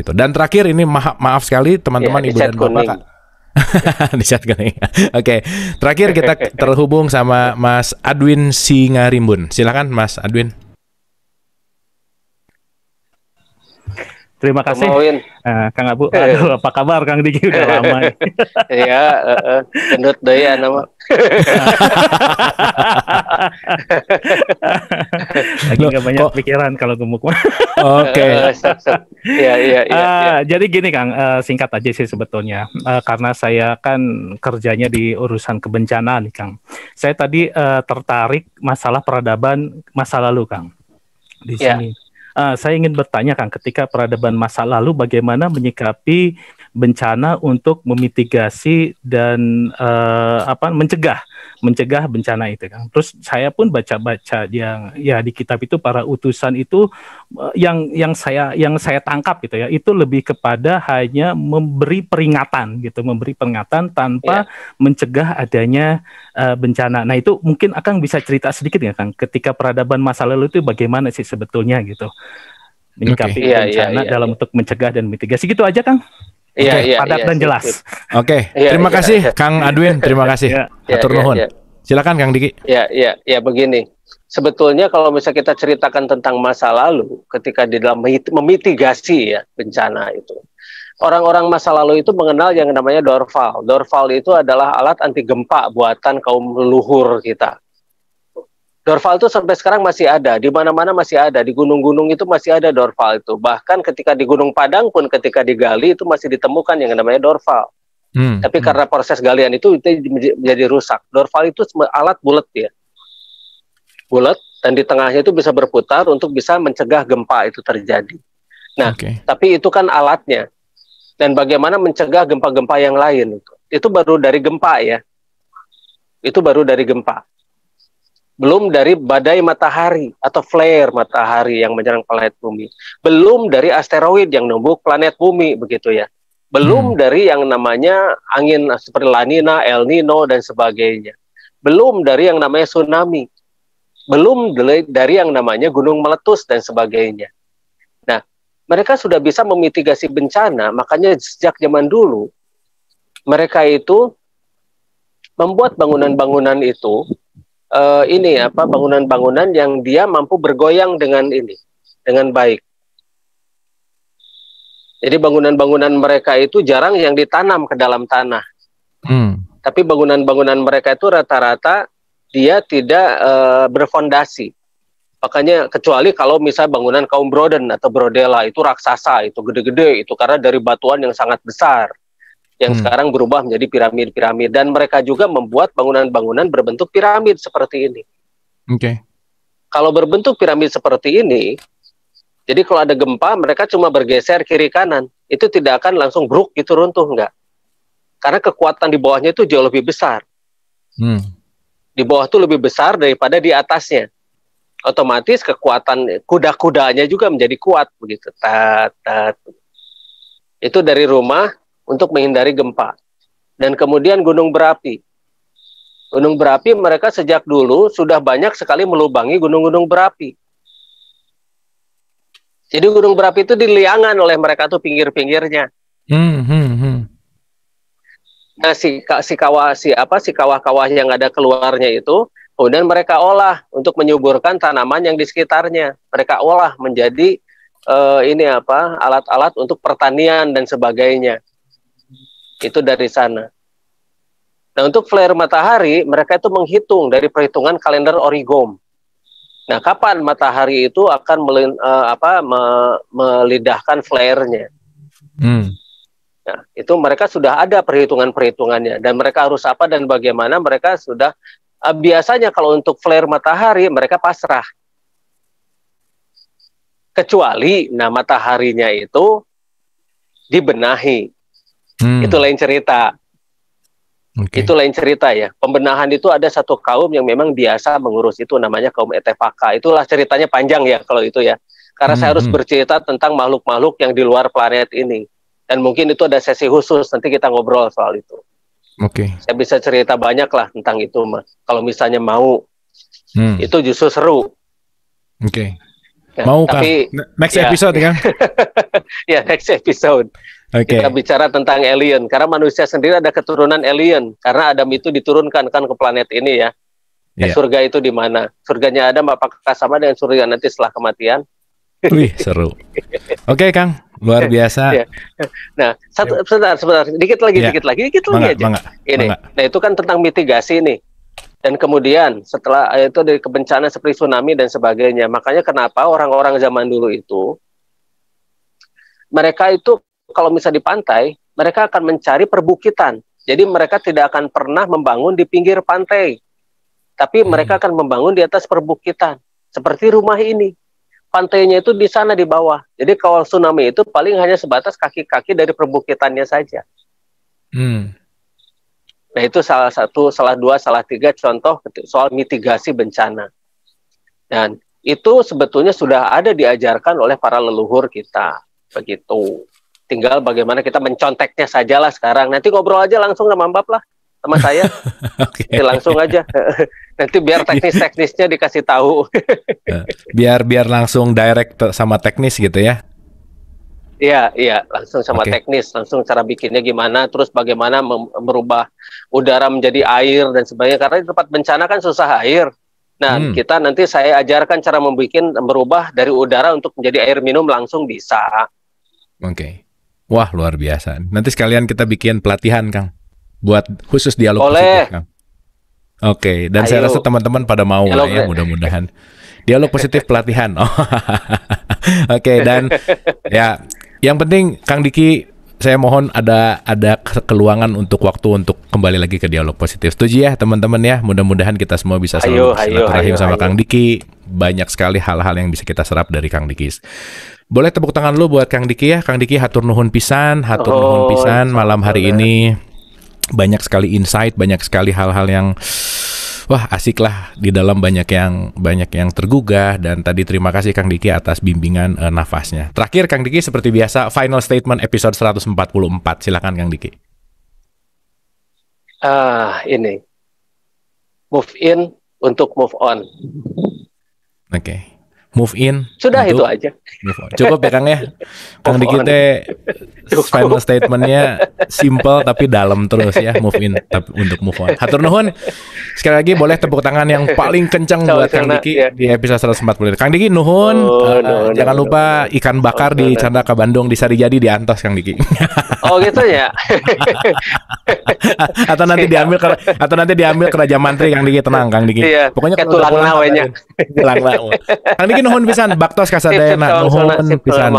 gitu. Dan terakhir ini maaf sekali teman-teman ibu dan bapak Kak. Di chat kuning. Oke. Terakhir kita terhubung sama Mas Adwin Singarimbun. Silakan Mas Adwin. Terima kasih, Kang Abu. Aduh, apa kabar Kang Diki? Udah lama. Iya, gendut daya nama. Lagi nggak banyak pikiran kalau gemuk. Oke. Iya. Jadi gini Kang, singkat aja sih sebetulnya. Karena saya kan kerjanya di urusan kebencanaan nih Kang. Saya tadi tertarik masalah peradaban masa lalu Kang. Di sini. Saya ingin bertanya Kang, ketika peradaban masa lalu bagaimana menyikapi bencana untuk memitigasi dan mencegah bencana itu Kang. Terus saya pun baca-baca yang ya di kitab itu para utusan itu yang saya tangkap gitu ya, itu lebih kepada hanya memberi peringatan tanpa mencegah adanya bencana. Nah itu mungkin Akang bisa cerita sedikit ya Kang, ketika peradaban masa lalu itu bagaimana sih sebetulnya gitu menyikapi bencana dalam untuk mencegah dan mitigasi, gitu aja Kang. Padat dan jelas. Oke, terima kasih Kang Adwin, terima kasih. Atur nuhun. Silakan Kang Diki. Ya begini. Sebetulnya kalau misalnya kita ceritakan tentang masa lalu, ketika di dalam memitigasi ya bencana itu, orang-orang masa lalu itu mengenal yang namanya Dorval. Dorval itu adalah alat anti gempa buatan kaum leluhur kita. Dorval itu sampai sekarang masih ada, di mana-mana masih ada, di gunung-gunung itu masih ada Dorval itu. Bahkan ketika di Gunung Padang pun ketika digali itu masih ditemukan yang namanya Dorval. Tapi karena proses galian itu menjadi rusak. Dorval itu alat bulat ya. Bulat dan di tengahnya itu bisa berputar untuk bisa mencegah gempa itu terjadi. Nah, tapi itu kan alatnya. Dan bagaimana mencegah gempa-gempa yang lain itu baru dari gempa ya. Itu baru dari gempa. Belum dari badai matahari atau flare matahari yang menyerang planet bumi. Belum dari asteroid yang nembus planet bumi begitu ya. Belum dari yang namanya angin seperti La Nina, El Nino dan sebagainya. Belum dari yang namanya tsunami. Belum dari yang namanya gunung meletus dan sebagainya. Nah, mereka sudah bisa memitigasi bencana, makanya sejak zaman dulu mereka itu membuat bangunan-bangunan itu bangunan-bangunan yang dia mampu bergoyang dengan baik. Jadi bangunan-bangunan mereka itu jarang yang ditanam ke dalam tanah. Tapi bangunan-bangunan mereka itu rata-rata dia tidak berfondasi. Makanya kecuali kalau misalnya bangunan kaum Broden atau Brodela itu raksasa, itu gede-gede, itu karena dari batuan yang sangat besar. Yang sekarang berubah menjadi piramid-piramid. Dan mereka juga membuat bangunan-bangunan berbentuk piramid seperti ini. Kalau berbentuk piramid seperti ini, jadi kalau ada gempa, mereka cuma bergeser kiri kanan. Itu tidak akan langsung bruk gitu runtuh, enggak. Karena kekuatan di bawahnya itu jauh lebih besar. Di bawah itu lebih besar daripada di atasnya. Otomatis kekuatan kuda-kudanya juga menjadi kuat begitu. Itu dari rumah untuk menghindari gempa. Dan kemudian gunung berapi. Gunung berapi mereka sejak dulu sudah banyak sekali melubangi gunung-gunung berapi. Jadi gunung berapi itu diliangan oleh mereka tuh pinggir-pinggirnya. Nah si kawah-kawah yang ada keluarnya itu, kemudian mereka olah untuk menyuburkan tanaman yang di sekitarnya. Mereka olah menjadi alat-alat untuk pertanian dan sebagainya. Itu dari sana. Nah, untuk flare matahari, mereka itu menghitung dari perhitungan kalender Origom. Nah, kapan matahari itu akan melidahkan flare-nya. Nah, itu mereka sudah ada perhitungan-perhitungannya. Dan mereka harus apa dan bagaimana mereka sudah, biasanya kalau untuk flare matahari, mereka pasrah. Kecuali, mataharinya itu dibenahi. Itu lain cerita. Itu lain cerita ya. Pembenahan itu ada satu kaum yang memang biasa mengurus itu, namanya kaum Etefaka. Itulah ceritanya panjang ya kalau itu ya. Karena saya harus bercerita tentang makhluk-makhluk yang di luar planet ini. Dan mungkin itu ada sesi khusus, nanti kita ngobrol soal itu. Saya bisa cerita banyak lah tentang itu, Mas. Kalau misalnya mau. Itu justru seru. Ya, Mau Kang? tapi Next ya. episode kan? Ya, next episode. Oke. Kita bicara tentang alien, karena manusia sendiri ada keturunan alien, karena Adam itu diturunkan kan ke planet ini ya. Iya. Surga itu di mana? Surganya Adam apakah sama dengan surga nanti setelah kematian? Wih, seru. Oke, Kang. Luar biasa. Ya. Nah, sebentar, dikit lagi Mangga, aja. mangga, Ini. mangga. Nah, itu kan tentang mitigasi nih. Dan kemudian setelah itu dari bencana seperti tsunami dan sebagainya. Makanya kenapa orang-orang zaman dulu itu mereka itu kalau misalnya di pantai, mereka akan mencari perbukitan. Jadi mereka tidak akan pernah membangun di pinggir pantai. Tapi mereka akan membangun di atas perbukitan. Seperti rumah ini. Pantainya itu di sana di bawah. Jadi kalau tsunami itu paling hanya sebatas kaki-kaki dari perbukitannya saja. Nah itu salah satu, salah dua, salah tiga contoh soal mitigasi bencana. Dan itu sebetulnya sudah ada diajarkan oleh para leluhur kita. Begitu. Tinggal bagaimana kita menconteknya sajalah sekarang. Nanti ngobrol aja langsung sama Mbak lah. Sama saya. Okay. Langsung aja. Nanti biar teknis-teknisnya dikasih tahu. biar langsung direct sama teknis gitu ya. Iya, langsung sama teknis, langsung cara bikinnya gimana, terus bagaimana merubah udara menjadi air dan sebagainya. Karena di tempat bencana kan susah air. Nah, kita nanti saya ajarkan cara merubah dari udara untuk menjadi air minum langsung bisa. Oke. Wah, luar biasa. Nanti sekalian kita bikin pelatihan, Kang. Buat khusus dialog positif, Kang. Oke, dan saya rasa teman-teman pada mau lah ya, mudah-mudahan. Dialog positif pelatihan. Oke, dan ya, yang penting Kang Diki, saya mohon ada keluangan untuk waktu untuk kembali lagi ke dialog positif. Setuju ya, teman-teman ya. Mudah-mudahan kita semua bisa selalu bersilaturahim sama Kang Diki. Banyak sekali hal-hal yang bisa kita serap dari Kang Diki. Boleh tepuk tangan dulu buat Kang Diki ya. Kang Diki hatur nuhun pisan, malam hari ini. Banyak sekali insight, banyak sekali hal-hal yang wah asik lah, di dalam banyak yang tergugah. Dan tadi terima kasih Kang Diki atas bimbingan nafasnya. Terakhir Kang Diki seperti biasa final statement episode 144. Silakan Kang Diki. Ini move in untuk move on. Oke. Move in. Sudah itu aja. Move on. Cukup ya Kang ya. Kang Diki final statementnya simple tapi dalam terus ya. Move in tapi untuk move on. Hatur nuhun. Sekali lagi boleh tepuk tangan yang paling kencang buat Kang Diki di episode 140. Kang Diki nuhun. Jangan lupa ikan bakar di Candaka Bandung di Sarijadi di Antos Kang Diki. Oh gitu ya. atau nanti diambil ke Raja Mantri Kang Diki, tenang Kang Diki. Iya, pokoknya kalau tulang nawenya. Kang Diki nuhun pisan baktos kasadayana nuhun pisan.